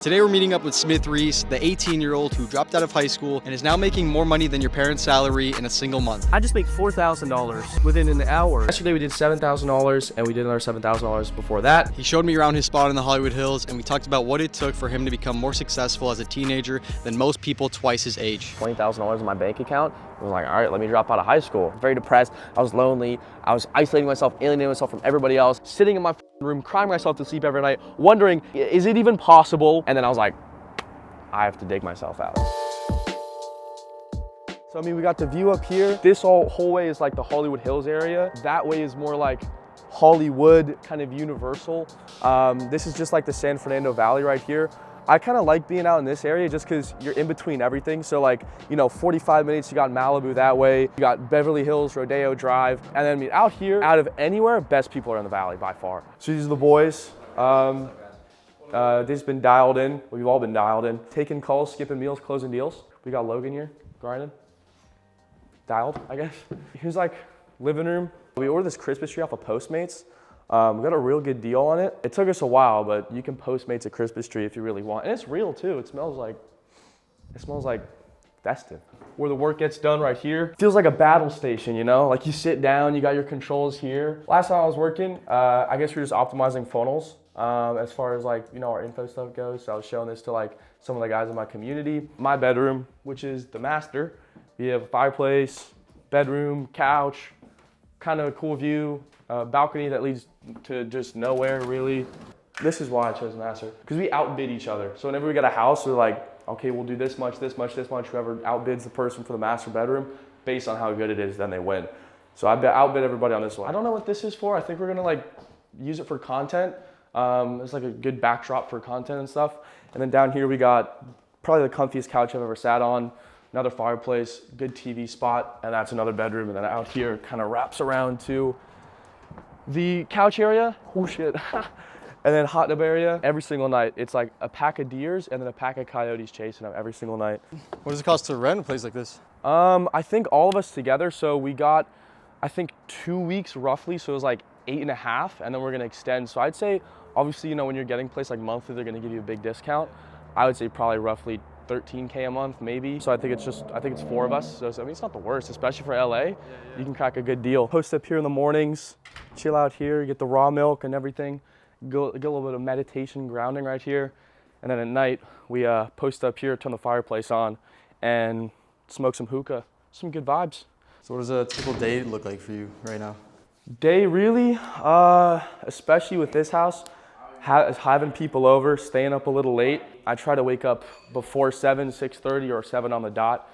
Today we're meeting up with Smith Rees, the 18-year-old who dropped out of high school and is now making more money than your parents' salary in a single month. I just make $4,000 within an hour. Yesterday we did $7,000 and we did another $7,000 before that. He showed me around his spot in the Hollywood Hills and we talked about what it took for him to become more successful as a teenager than most people twice his age. $20,000 in my bank account. I was like, all right, let me drop out of high school. Very depressed, I was lonely, I was isolating myself, alienating myself from everybody else, sitting in my room, crying myself to sleep every night, wondering, is it even possible? And then I was like, I have to dig myself out. So I mean, we got the view up here. This whole way is like the Hollywood Hills area. That way is more like Hollywood, kind of universal. This is just like the San Fernando Valley right here. I kind of like being out in this area just because you're in between everything. So like, 45 minutes, you got Malibu that way, you got Beverly Hills, Rodeo Drive. And then I mean, out here, out of anywhere, best people are in the valley by far. So these are the boys. They've been dialed in. We've all been dialed in. Taking calls, skipping meals, closing deals. We got Logan here, grinding. Dialed, I guess. Here's like living room. We ordered this Christmas tree off of Postmates. We got a real good deal on it. It took us a while, but you can Postmates a Christmas tree if you really want. And it's real too. It smells like festive. Where the work gets done right here. Feels like a battle station, Like you sit down, you got your controls here. Last time I was working, I guess we were just optimizing funnels as far as like, our info stuff goes. So I was showing this to like some of the guys in my community. My bedroom, which is the master. We have a fireplace, bedroom, couch, kind of a cool view. Balcony that leads to just nowhere, really. This is why I chose master, because we outbid each other. So whenever we get a house, we're like, okay, we'll do this much, this much, this much. Whoever outbids the person for the master bedroom, based on how good it is, then they win. So I outbid everybody on this one. I don't know what this is for. I think we're gonna like use it for content. It's like a good backdrop for content and stuff. And then down here we got probably the comfiest couch I've ever sat on. Another fireplace, good TV spot, and that's another bedroom. And then out here kind of wraps around to the couch area, oh shit, and then hot tub area. Every single night, it's like a pack of deers and then a pack of coyotes chasing them every single night. What does it cost to rent a place like this? I think all of us together, so we got, I think 2 weeks roughly, so it was like 8.5, and then we're gonna extend. So I'd say, obviously, when you're getting a place like monthly, they're gonna give you a big discount. I would say probably roughly 13K a month, maybe. So I think it's 4 of us. So I mean, it's not the worst, especially for LA. Yeah. You can crack a good deal. Post up here in the mornings, chill out here, get the raw milk and everything. Get a little bit of meditation, grounding right here. And then at night, we post up here, turn the fireplace on, and smoke some hookah. Some good vibes. So what does a typical day look like for you right now? Day, really, especially with this house, having people over, staying up a little late. I try to wake up before 7, 6:30 or 7 on the dot.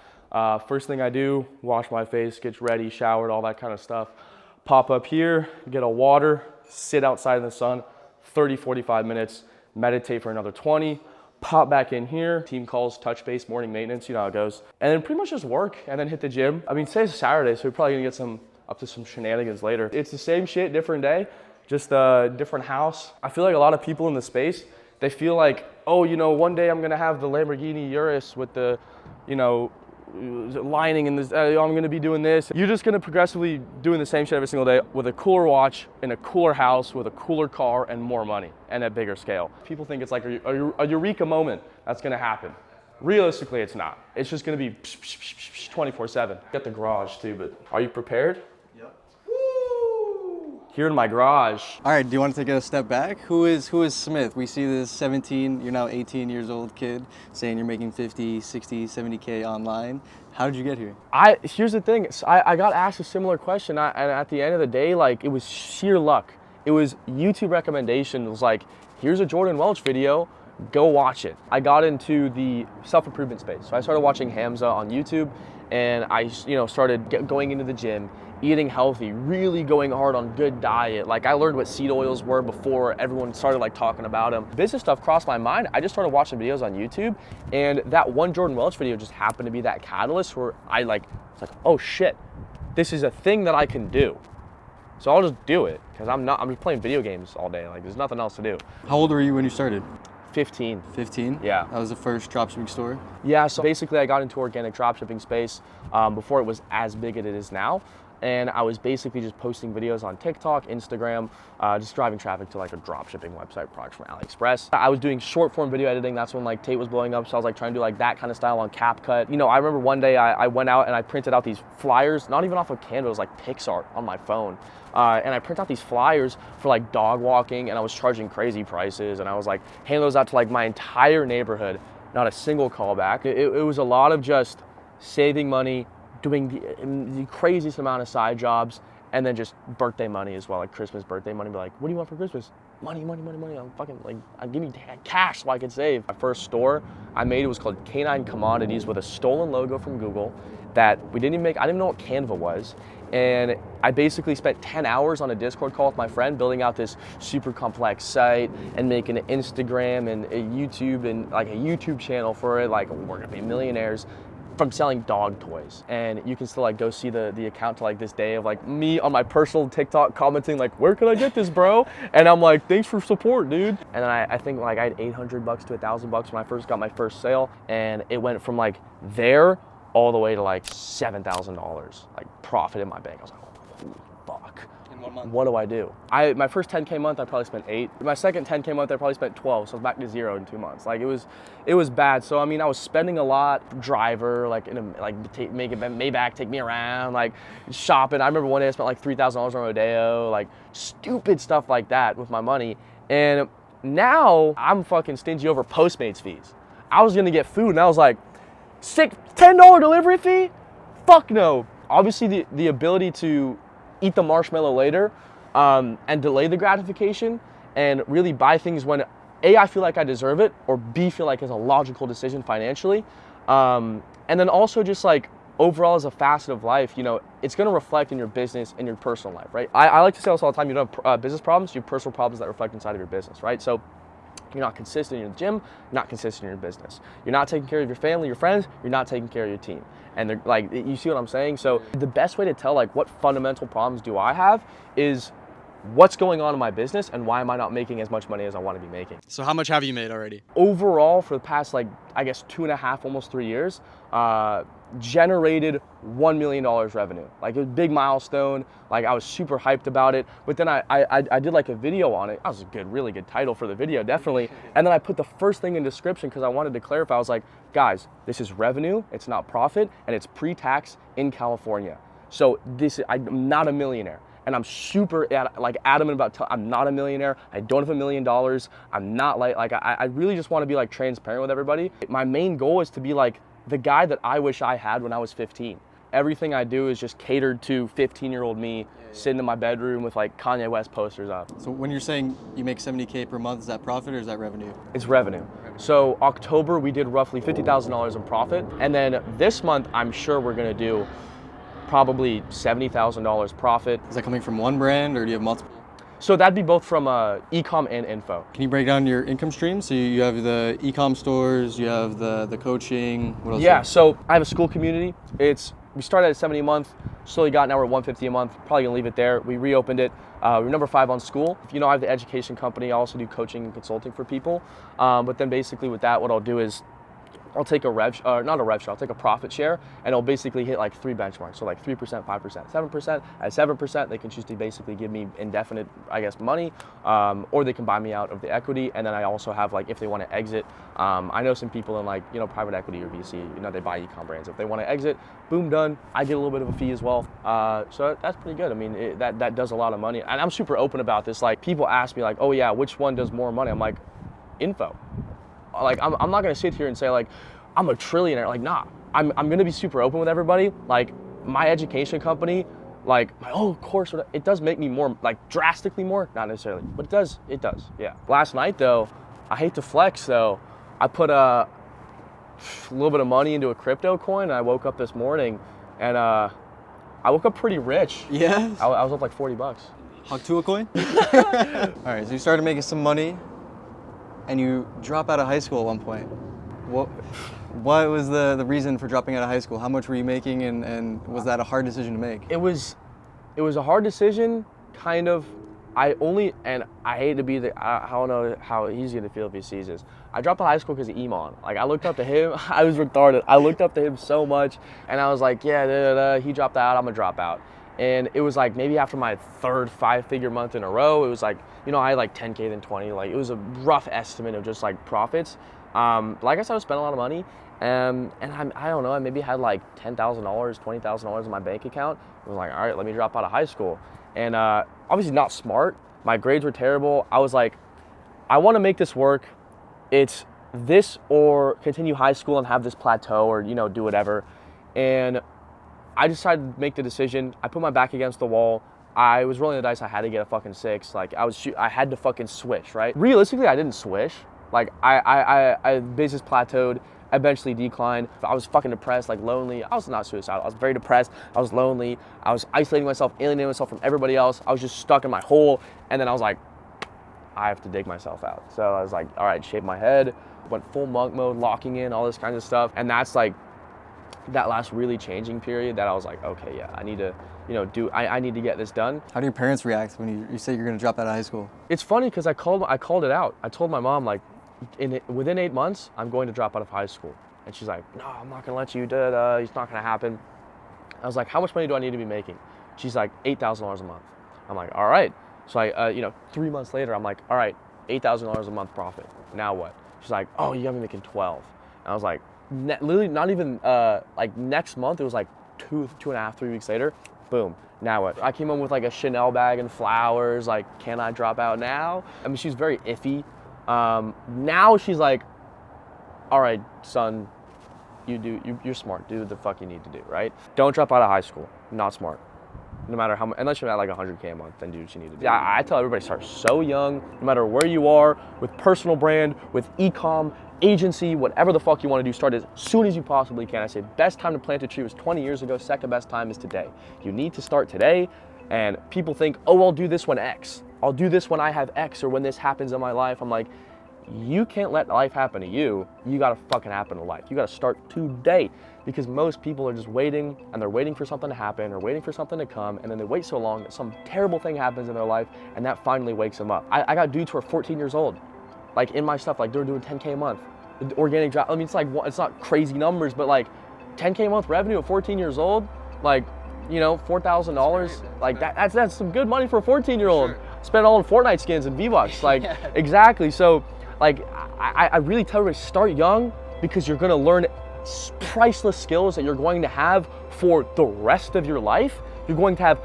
First thing I do, wash my face, get ready, showered, all that kind of stuff. Pop up here, get a water, sit outside in the sun, 30, 45 minutes, meditate for another 20, pop back in here, team calls, touch base, morning maintenance, you know how it goes. And then pretty much just work and then hit the gym. I mean, today's Saturday, so we're probably gonna get up to some shenanigans later. It's the same shit, different day. Just a different house. I feel like a lot of people in the space, they feel like, oh, one day I'm gonna have the Lamborghini Urus with the, lining and this, I'm gonna be doing this. You're just gonna progressively doing the same shit every single day with a cooler watch, in a cooler house, with a cooler car and more money and at bigger scale. People think it's like a eureka moment that's gonna happen. Realistically, it's not. It's just gonna be 24/7. Got the garage too, but are you prepared? Here in my garage. All right, do you want to take a step back? Who is Smith? We see this 17, you're now 18 years old kid saying you're making 50, 60, 70K online. How did you get here? Here's the thing, I got asked a similar question, and at the end of the day, like, it was sheer luck. It was YouTube recommendation. It was like, here's a Jordan Welch video, go watch it. I got into the self-improvement space. So I started watching Hamza on YouTube, and I started going into the gym, eating healthy, really going hard on good diet. Like, I learned what seed oils were before everyone started like talking about them. Business stuff crossed my mind. I just started watching videos on YouTube, and that one Jordan Welch video just happened to be that catalyst where it's like, oh shit, this is a thing that I can do. So I'll just do it, because I'm just playing video games all day. Like, there's nothing else to do. How old were you when you started? 15. 15? Yeah. That was the first dropshipping store? Yeah, so basically I got into organic dropshipping space before it was as big as it is now. and I was basically just posting videos on TikTok, Instagram, just driving traffic to like a dropshipping website, products from AliExpress. I was doing short form video editing. That's when like Tate was blowing up, so I was like trying to do like that kind of style on CapCut. You know, I remember one day I went out and I printed out these flyers, not even off of Canva, it was like PixArt on my phone. And I print out these flyers for like dog walking, and I was charging crazy prices, and I was like handing those out to like my entire neighborhood, not a single callback. It was a lot of just saving money, doing the craziest amount of side jobs, and then just birthday money as well, like Christmas birthday money. Be like, what do you want for Christmas? Money. I'm fucking like, give me cash so I can save. My first store I made, it was called Canine Commodities, with a stolen logo from Google that we didn't even make. I didn't know what Canva was. And I basically spent 10 hours on a Discord call with my friend building out this super complex site and making an Instagram and a YouTube and like a YouTube channel for it. Like, we're gonna be millionaires from selling dog toys. And you can still like go see the account to like this day of like me on my personal TikTok commenting like, where can I get this, bro? And I'm like, thanks for support, dude. And then I think like I had $800 to $1,000 when I first got my first sale. And it went from like there all the way to like $7,000 like profit in my bank. I was like, holy fuck. In 1 month. What do I do? My first 10K month, I probably spent 8. My second 10K month, I probably spent 12. So I was back to 0 in 2 months. Like it was bad. So I mean, I was spending a lot. Driver, like make it Maybach, take me around, like shopping. I remember one day I spent like $3,000 on Rodeo, like stupid stuff like that with my money. And now I'm fucking stingy over Postmates fees. I was gonna get food and I was like, $10 delivery fee? Fuck no. Obviously the ability to eat the marshmallow later and delay the gratification and really buy things when A, I feel like I deserve it, or B, feel like it's a logical decision financially. And then also just like overall as a facet of life, you know, it's gonna reflect in your business and your personal life, right? I like to say this all the time, you don't have business problems, you have personal problems that reflect inside of your business, right? So you're not consistent in your gym, you're not consistent in your business. You're not taking care of your family, your friends, you're not taking care of your team. And they're like, you see what I'm saying? So the best way to tell like what fundamental problems do I have is what's going on in my business and why am I not making as much money as I want to be making. So how much have you made already? Overall, for the past like, I guess 2.5, almost 3 years, generated $1 million revenue. Like it was a big milestone. Like I was super hyped about it. But then I did like a video on it. That was a good, really good title for the video, definitely. And then I put the first thing in description because I wanted to clarify. I was like, guys, this is revenue, it's not profit, and it's pre-tax in California. So I'm not a millionaire. And I'm super like adamant about I'm not a millionaire. I don't have $1 million. I'm not like I really just want to be like transparent with everybody. My main goal is to be like the guy that I wish I had when I was 15. Everything I do is just catered to 15-year-old me sitting in my bedroom with like Kanye West posters up. So when you're saying you make $70K per month, is that profit or is that revenue? It's revenue. So October we did roughly $50,000 in profit, and then this month I'm sure we're gonna do probably $70,000 profit. Is that coming from one brand or do you have multiple? So that'd be both from e-com and info. Can you break down your income stream? So you have the e-com stores, you have the coaching, what else? Yeah, so I have a school community. We started at 70 a month, slowly got now we're 150 a month. Probably gonna leave it there. We reopened it. We're number 5 on school. You know, I have the education company. I also do coaching and consulting for people. But then basically with that, what I'll do is I'll take I'll take a profit share, and I'll basically hit like 3 benchmarks. So like 3%, 5%, 7%. At 7%, they can choose to basically give me indefinite, I guess, money, or they can buy me out of the equity. And then I also have like, if they want to exit, I know some people in like, you know, private equity or VC, you know, they buy e-com brands. If they want to exit, boom, done. I get a little bit of a fee as well. So that's pretty good. I mean, that does a lot of money. And I'm super open about this. Like people ask me like, oh yeah, which one does more money? I'm like, info. Like I'm not gonna sit here and say like I'm a trillionaire. Like nah, I'm gonna be super open with everybody. Like my education company, like my own course, it does make me more, like drastically more, not necessarily, but it does, yeah. Last night though, I hate to flex though, I put a little bit of money into a crypto coin, and I woke up this morning, and I woke up pretty rich. Yeah. I was up like $40. Hawk to a coin? All right, so you started making some money, and you drop out of high school at one point. What was the reason for dropping out of high school? How much were you making, and was that a hard decision to make? It was a hard decision, kind of. I hate to be I don't know how he's gonna feel if he sees this. I dropped out of high school because of Iman. Like I looked up to him, I was retarded. I looked up to him so much, and I was like, yeah, he dropped out, I'm gonna drop out. And it was like maybe after my third 5-figure month in a row, it was like, you know, I had like 10K then 20. Like it was a rough estimate of just like profits. Like I said, I spent a lot of money. And I don't know, I maybe had like $10,000, $20,000 in my bank account. I was like, all right, let me drop out of high school. And obviously not smart. My grades were terrible. I was like, I want to make this work. It's this or continue high school and have this plateau or, you know, do whatever. And I decided to make the decision. I put my back against the wall. I was rolling the dice. I had to get a fucking 6. Like I had to fucking swish, right? Realistically, I didn't swish. Like I business plateaued, eventually declined. I was fucking depressed, like lonely. I was not suicidal. I was very depressed. I was lonely. I was isolating myself, alienating myself from everybody else. I was just stuck in my hole. And then I was like, I have to dig myself out. So I was like, all right, shave my head, went full monk mode, locking in, all this kind of stuff. And that's like that last really changing period that I was like, okay, yeah, I need to, you know, I need to get this done. How do your parents react when you say you're gonna drop out of high school? It's funny because I called it out. I told my mom, like, within 8 months, I'm going to drop out of high school. And she's like, no, I'm not gonna let you, it's not gonna happen. I was like, how much money do I need to be making? She's like, $8,000 a month. I'm like, all right. So I, you know, 3 months later, I'm like, all right, $8,000 a month profit. Now what? She's like, oh, you got me making 12. And I was like, literally not even, like next month, it was like 2.5, 3 weeks later, boom, now what? I came home with like a Chanel bag and flowers, like, can I drop out now? I mean, she's very iffy. Now she's like, all right, son, you're smart, do the fuck you need to do, right? Don't drop out of high school, not smart. No matter how much, unless you're at like 100K a month, then do what you need to do. I tell everybody, start so young, no matter where you are, with personal brand, with e-com, agency, whatever the fuck you want to do, start as soon as you possibly can. I say best time to plant a tree was 20 years ago, second best time is today. You need to start today, and people think, oh, I'll do this when X. I'll do this when I have X or when this happens in my life. I'm like, you can't let life happen to you. You gotta fucking happen to life. You gotta start today, because most people are just waiting, and they're waiting for something to happen or waiting for something to come, and then they wait so long that some terrible thing happens in their life, and that finally wakes them up. I got dudes who are 14 years old, like in my stuff, like they're doing 10K a month. Organic drop, I mean, it's like, it's not crazy numbers, but like 10K a month revenue at 14 years old, like, you know, $4,000, like that's some good money for a 14-year-old. Sure. Spend it all on Fortnite skins and V-Bucks, like, yeah. Exactly. So, like, I really tell everybody, start young, because you're gonna learn priceless skills that you're going to have for the rest of your life. You're going to have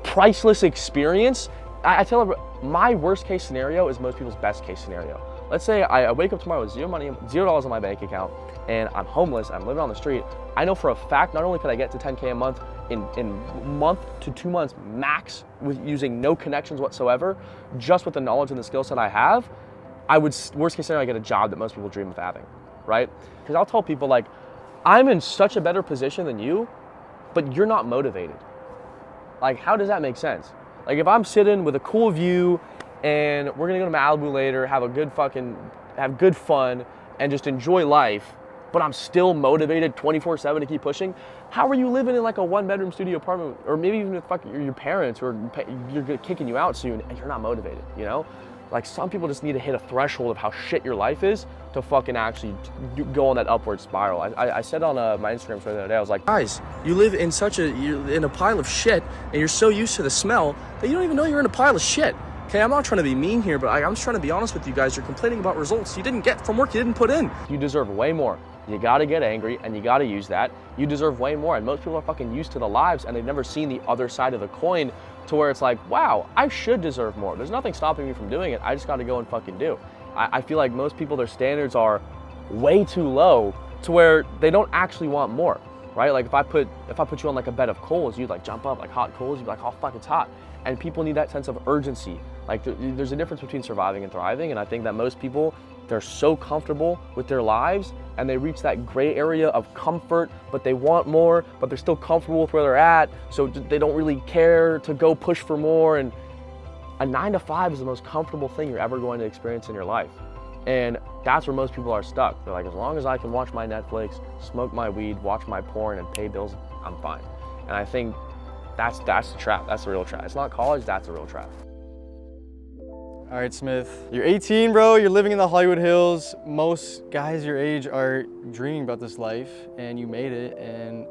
priceless experience. I tell everybody, my worst case scenario is most people's best case snenario. Let's say I wake up tomorrow with $0 in my bank account, and I'm homeless, I'm living on the street. I know for a fact, not only could I get to 10K a month in month to 2 months max with using no connections whatsoever, just with the knowledge and the skill set I have, I would, worst case scenario, I get a job that most people dream of having, right? Because I'll tell people, like, I'm in such a better position than you, but you're not motivated. Like, how does that make sense? Like, if I'm sitting with a cool view and we're gonna go to Malibu later, have good fun, and just enjoy life, but I'm still motivated 24/7 to keep pushing, how are you living in like a 1-bedroom studio apartment, or maybe even with your parents who are you're kicking you out soon, and you're not motivated, you know? Like, some people just need to hit a threshold of how shit your life is to fucking actually go on that upward spiral. I said on my Instagram story the other day, I was like, guys, you live in you're in a pile of shit, and you're so used to the smell that you don't even know you're in a pile of shit. Okay, I'm not trying to be mean here, but I'm just trying to be honest with you guys. You're complaining about results you didn't get from work you didn't put in. You deserve way more. You gotta get angry, and you gotta use that. You deserve way more, and most people are fucking used to the lives, and they've never seen the other side of the coin, to where it's like, wow, I should deserve more. There's nothing stopping me from doing it. I just gotta go and fucking do. I feel like most people, their standards are way too low to where they don't actually want more, right? Like, if I put you on like a bed of coals, you'd like jump up, like hot coals, you'd be like, oh fuck, it's hot. And people need that sense of urgency. Like, there's a difference between surviving and thriving, and I think that most people, they're so comfortable with their lives, and they reach that gray area of comfort, but they want more, but they're still comfortable with where they're at, so they don't really care to go push for more. And a 9-to-5 is the most comfortable thing you're ever going to experience in your life. And that's where most people are stuck. They're like, as long as I can watch my Netflix, smoke my weed, watch my porn, and pay bills, I'm fine. And I think that's the trap. That's the real trap. It's not college, that's the real trap. All right, Smith, you're 18, bro. You're living in the Hollywood Hills. Most guys your age are dreaming about this life, and you made it. And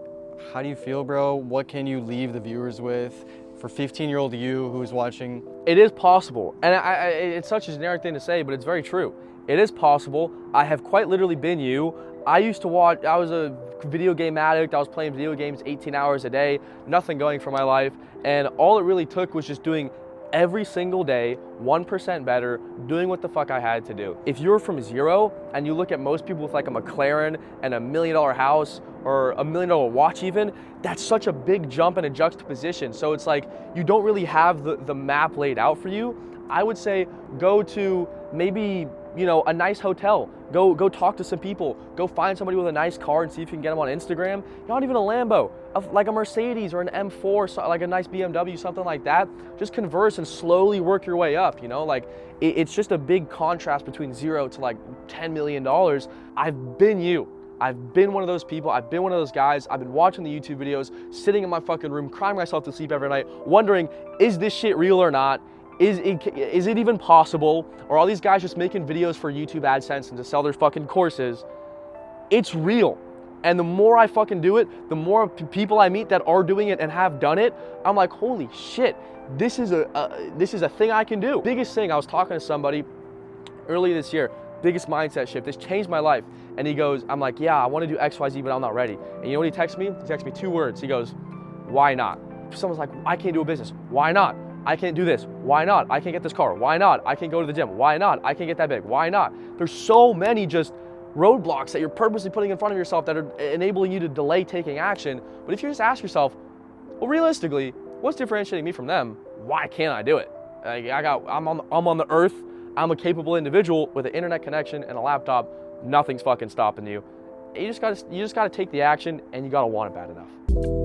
How do you feel, bro? What can you leave the viewers with for 15-year-old you who's watching? It is possible, and it's such a generic thing to say, but it's very true. It is possible. I have quite literally been you. I used to watch, I was a video game addict. I was playing video games 18 hours a day, nothing going for my life. And all it really took was just doing every single day, 1% better, doing what the fuck I had to do. If you're from zero and you look at most people with like a McLaren and $1 million house or $1 million watch even, that's such a big jump and a juxtaposition. So it's like, you don't really have the map laid out for you. I would say go to maybe, you know, a nice hotel. Go talk to some people. Go find somebody with a nice car and see if you can get them on Instagram. Not even a Lambo, like a Mercedes or an M4, so like a nice BMW, something like that. Just converse and slowly work your way up, you know? Like, it's just a big contrast between 0 to like $10 million. I've been you. I've been one of those people. I've been one of those guys. I've been watching the YouTube videos, sitting in my fucking room, crying myself to sleep every night, wondering, is this shit real or not? Is it even possible? Or are all these guys just making videos for YouTube AdSense and to sell their fucking courses? It's real. And the more I fucking do it, the more people I meet that are doing it and have done it, I'm like, holy shit, this is a thing I can do. Biggest thing, I was talking to somebody early this year, biggest mindset shift. This changed my life. And he goes, I'm like, yeah, I want to do X, Y, Z, but I'm not ready. And you know what he texted me? He texted me 2 words. He goes, why not? Someone's like, I can't do a business. Why not? I can't do this. Why not? I can't get this car. Why not? I can't go to the gym. Why not? I can't get that big. Why not? There's so many just roadblocks that you're purposely putting in front of yourself that are enabling you to delay taking action. But if you just ask yourself, well, realistically, what's differentiating me from them? Why can't I do it? I'm on the earth. I'm a capable individual with an internet connection and a laptop. Nothing's fucking stopping you. You just gotta take the action, and you gotta want it bad enough.